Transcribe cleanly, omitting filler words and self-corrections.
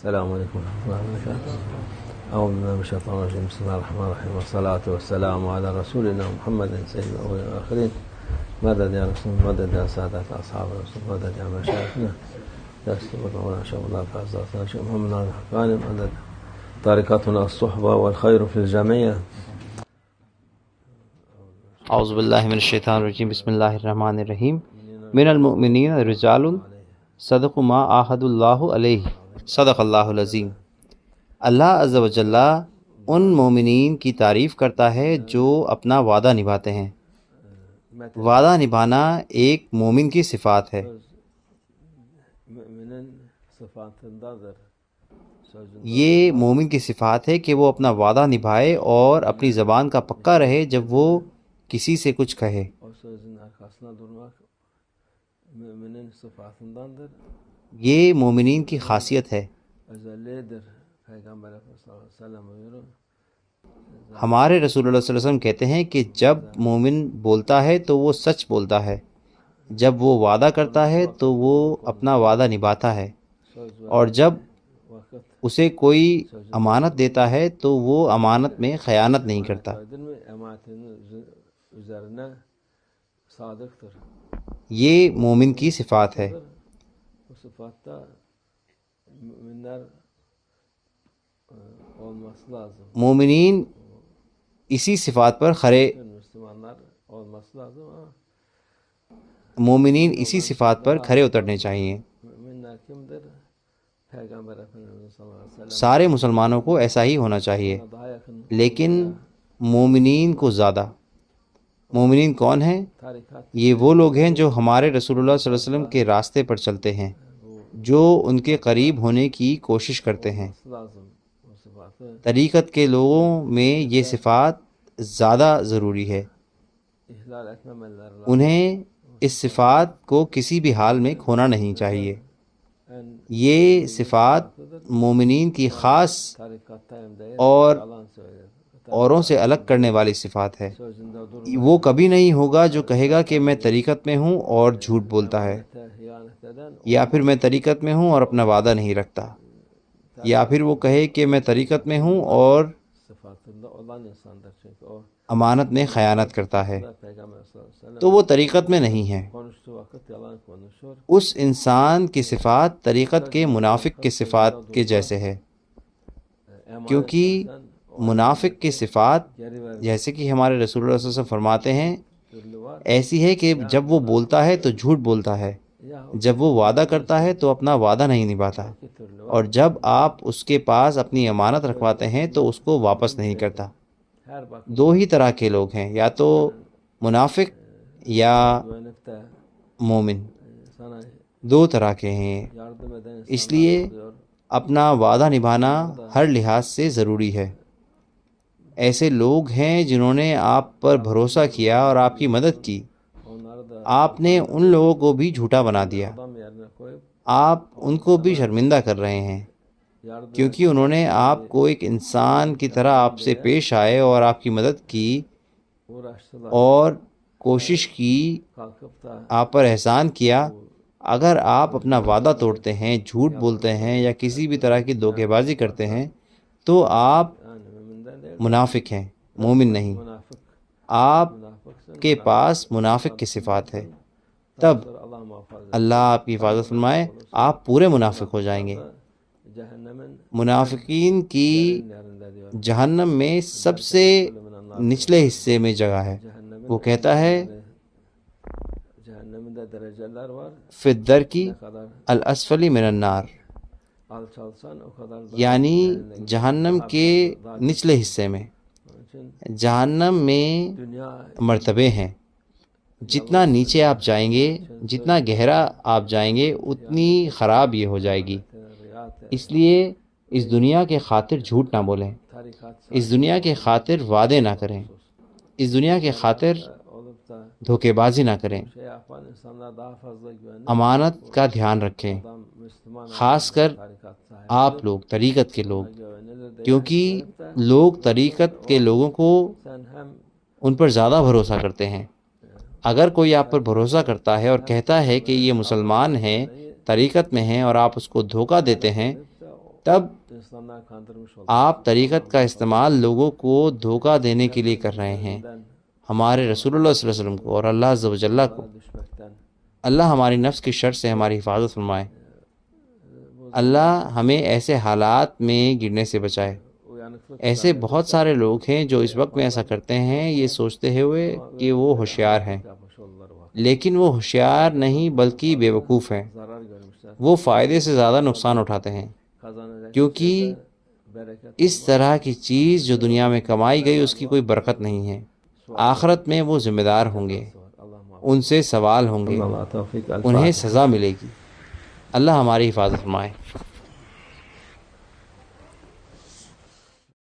السلام علیکم ورحمۃ اللہ وبرکاتہ۔ اعوذ باللہ من الشیطان الرجیم، بسم اللہ الرحمن الرحیم، والصلاۃ والسلام علی رسولنا محمد سید الاولین والآخرین، مدد یا رسول، مدد یا سادات اصحاب رسول، مدد یا مشایخنا دستور مولانا شیخ اللہ فضل شیخ محمد الحقانی، مدد طریقتنا الصحبہ والخیر فی الجمیع۔ اعوذ باللہ من الشیطان الرجیم، بسم اللہ الرحمن الرحیم۔ من المؤمنین رجال صدقوا ما عاہدوا اللہ علیہ، صدق اللہ العظیم۔ اللہ عز و جل ان مومنین کی تعریف کرتا ہے جو اپنا وعدہ نبھاتے ہیں۔ وعدہ نبھانا ایک مومن کی صفات ہے۔ یہ مومن کی صفات ہے کہ وہ اپنا وعدہ نبھائے اور اپنی زبان کا پکا رہے جب وہ کسی سے کچھ کہے۔ یہ مومنین کی خاصیت ہے۔ ہمارے رسول اللہ صلی اللہ علیہ وسلم کہتے ہیں کہ جب مومن بولتا ہے تو وہ سچ بولتا ہے، جب وہ وعدہ کرتا ہے تو وہ اپنا وعدہ نبھاتا ہے، اور جب اسے کوئی امانت دیتا ہے تو وہ امانت میں خیانت نہیں کرتا۔ یہ مومن کی صفات ہے۔ مومنین اسی صفات پر کھرے اترنے چاہیے۔ سارے مسلمانوں کو ایسا ہی ہونا چاہیے، لیکن مومنین کو زیادہ۔ مومنین کون ہیں؟ یہ وہ لوگ ہیں جو ہمارے رسول اللہ صلی اللہ علیہ وسلم کے راستے پر چلتے ہیں، جو ان کے قریب ہونے کی کوشش کرتے ہیں۔ طریقت کے لوگوں میں یہ صفات زیادہ ضروری ہے۔ انہیں اس صفات کو کسی بھی حال میں کھونا نہیں چاہیے۔ یہ صفات مومنین کی خاص اور اوروں سے الگ کرنے والی صفات ہے۔ وہ کبھی نہیں ہوگا جو کہے گا کہ میں طریقت میں ہوں اور جھوٹ بولتا ہے، یا پھر میں طریقت میں ہوں اور اپنا وعدہ نہیں رکھتا، یا پھر وہ کہے کہ میں طریقت میں ہوں اور امانت میں خیانت کرتا ہے، تو وہ طریقت میں نہیں ہے۔ اس انسان کی صفات طریقت کے منافق کی صفات کے جیسے ہے، کیونکہ منافق کی صفات، جیسے کہ ہمارے رسول اللہ صلی اللہ علیہ وسلم فرماتے ہیں، ایسی ہے کہ جب وہ بولتا ہے تو جھوٹ بولتا ہے، جب وہ وعدہ کرتا ہے تو اپنا وعدہ نہیں نبھاتا، اور جب آپ اس کے پاس اپنی امانت رکھواتے ہیں تو اس کو واپس نہیں کرتا۔ دو ہی طرح کے لوگ ہیں، یا تو منافق یا مومن، دو طرح کے ہیں۔ اس لیے اپنا وعدہ نبھانا ہر لحاظ سے ضروری ہے۔ ایسے لوگ ہیں جنہوں نے آپ پر بھروسہ کیا اور آپ کی مدد کی، آپ نے ان لوگوں کو بھی جھوٹا بنا دیا، آپ ان کو بھی شرمندہ کر رہے ہیں، کیونکہ انہوں نے آپ کو ایک انسان کی طرح آپ سے پیش آئے اور آپ کی مدد کی اور کوشش کی، آپ پر احسان کیا۔ اگر آپ اپنا وعدہ توڑتے ہیں، جھوٹ بولتے ہیں یا کسی بھی طرح کی دھوکے بازی کرتے ہیں تو آپ منافق ہیں، مومن نہیں۔ آپ کے پاس منافق کی صفات ہے، تب اللہ آپ کی حفاظت فرمائے، آپ پورے منافق ہو جائیں گے۔ منافقین کی جہنم میں سب سے نچلے حصے میں جگہ ہے۔ وہ کہتا ہے فی الدرک الاسفل من النار، یعنی جہنم کے نچلے حصے میں۔ جہنم میں مرتبے ہیں، جتنا نیچے آپ جائیں گے، جتنا گہرا آپ جائیں گے، اتنی خراب یہ ہو جائے گی۔ اس لیے اس دنیا کے خاطر جھوٹ نہ بولیں، اس دنیا کے خاطر وعدے نہ کریں، اس دنیا کے خاطر دھوکے بازی نہ کریں۔ امانت کا دھیان رکھیں، خاص کر آپ لوگ طریقت کے لوگ، کیونکہ لوگ طریقت کے لوگوں کو ان پر زیادہ بھروسہ کرتے ہیں۔ اگر کوئی آپ پر بھروسہ کرتا ہے اور کہتا ہے کہ یہ مسلمان ہیں، طریقت میں ہیں، اور آپ اس کو دھوکہ دیتے ہیں، تب آپ طریقت کا استعمال لوگوں کو دھوکہ دینے کے لیے کر رہے ہیں، ہمارے رسول اللہ صلی اللہ علیہ وسلم کو اور اللہ عز و جل کو۔ اللہ ہماری نفس کی شر سے ہماری حفاظت فرمائے۔ اللہ ہمیں ایسے حالات میں گرنے سے بچائے۔ ایسے بہت سارے لوگ ہیں جو اس وقت میں ایسا کرتے ہیں یہ سوچتے ہوئے کہ وہ ہوشیار ہیں، لیکن وہ ہوشیار نہیں بلکہ بیوقوف ہیں۔ وہ فائدے سے زیادہ نقصان اٹھاتے ہیں، کیونکہ اس طرح کی چیز جو دنیا میں کمائی گئی اس کی کوئی برکت نہیں ہے۔ آخرت میں وہ ذمہ دار ہوں گے، ان سے سوال ہوں گے، انہیں سزا ملے گی۔ اللہ ہماری حفاظت فرمائے۔